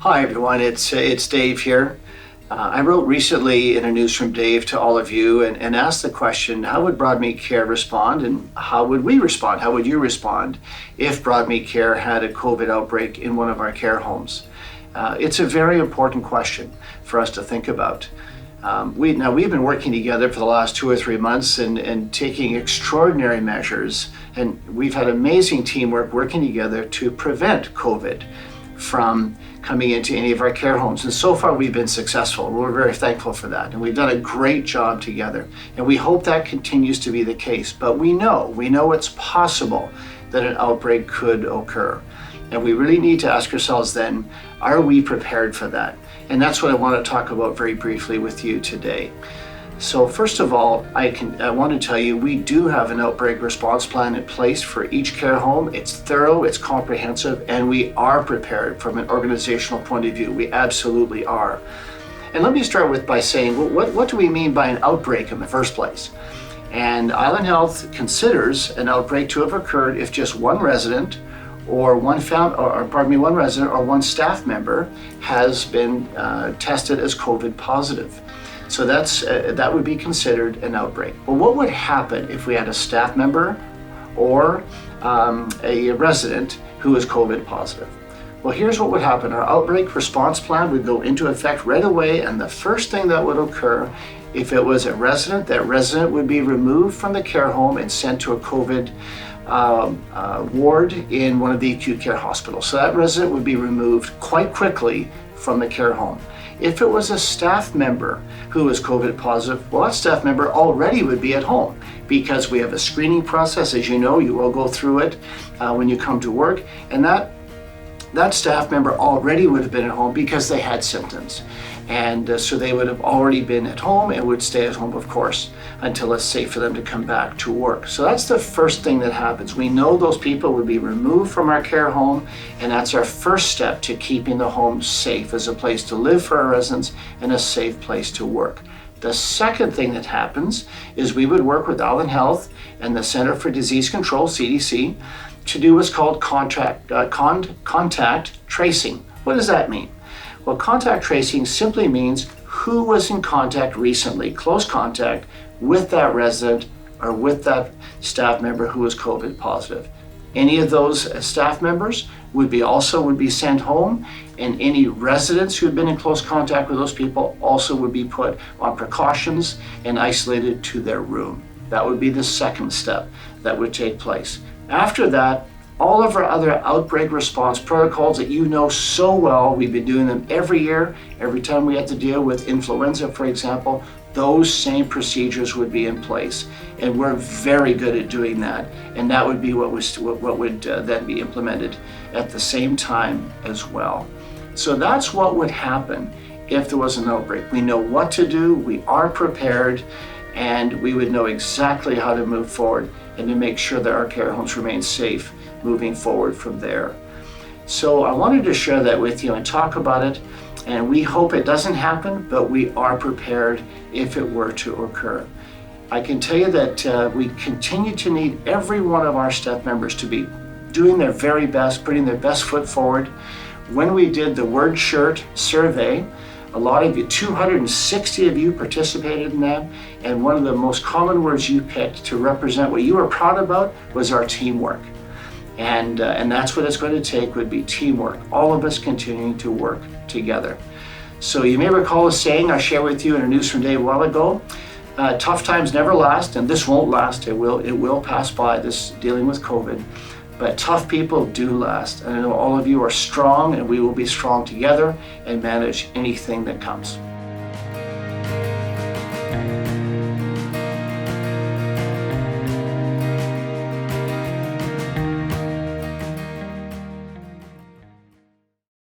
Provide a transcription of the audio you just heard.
Hi everyone, it's Dave here. I wrote recently in a News from Dave to all of you and asked the question, how would Broadmead Care respond and how would we respond? How would you respond if Broadmead Care had a COVID outbreak in one of our care homes? It's a very important question for us to think about. We've been working together for the last 2 or 3 months and taking extraordinary measures, and we've had amazing teamwork working together to prevent COVID from coming into any of our care homes. And so far we've been successful. We're very thankful for that. And we've done a great job together. And we hope that continues to be the case. But we know it's possible that an outbreak could occur. And we really need to ask ourselves then, are we prepared for that? And that's what I want to talk about very briefly with you today. So first of all, I want to tell you we do have an outbreak response plan in place for each care home. It's thorough, it's comprehensive, and we are prepared from an organizational point of view. We absolutely are. And let me start by saying, what do we mean by an outbreak in the first place? And Island Health considers an outbreak to have occurred if just one resident or one resident or one staff member has been tested as COVID positive. So that would be considered an outbreak. Well, what would happen if we had a staff member or a resident who is COVID positive? Well, here's what would happen. Our outbreak response plan would go into effect right away, and the first thing that would occur, if it was a resident, that resident would be removed from the care home and sent to a COVID ward in one of the acute care hospitals. So that resident would be removed quite quickly from the care home. If it was a staff member who was COVID positive, well, that staff member already would be at home because we have a screening process. As you know, you will go through it when you come to work, and that staff member already would have been at home because they had symptoms. And so they would have already been at home and would stay at home, of course, until it's safe for them to come back to work. So that's the first thing that happens. We know those people would be removed from our care home, and that's our first step to keeping the home safe as a place to live for our residents and a safe place to work. The second thing that happens is we would work with Island Health and the Center for Disease Control, CDC, to do what's called contact tracing. What does that mean? Well, contact tracing simply means who was in contact recently, close contact, with that resident or with that staff member who was COVID positive. Any of those staff members would be sent home, and any residents who had been in close contact with those people also would be put on precautions and isolated to their room. That would be the second step that would take place. After that, all of our other outbreak response protocols that you know so well, we've been doing them every year, every time we had to deal with influenza, for example, those same procedures would be in place. And we're very good at doing that. And that would be what would then be implemented at the same time as well. So that's what would happen if there was an outbreak. We know what to do, we are prepared, and we would know exactly how to move forward and to make sure that our care homes remain safe moving forward from there. So I wanted to share that with you and talk about it, and we hope it doesn't happen, but we are prepared if it were to occur. I can tell you that we continue to need every one of our staff members to be doing their very best, putting their best foot forward. When we did the Word Shirt survey, a lot of you, 260 of you participated in that, and one of the most common words you picked to represent what you were proud about was our teamwork. And that's what it's going to take, would be teamwork. All of us continuing to work together. So you may recall a saying I shared with you in a News from Dave a while ago. Tough times never last, and this won't last. It will pass by, this dealing with COVID. But tough people do last. And I know all of you are strong, and we will be strong together and manage anything that comes.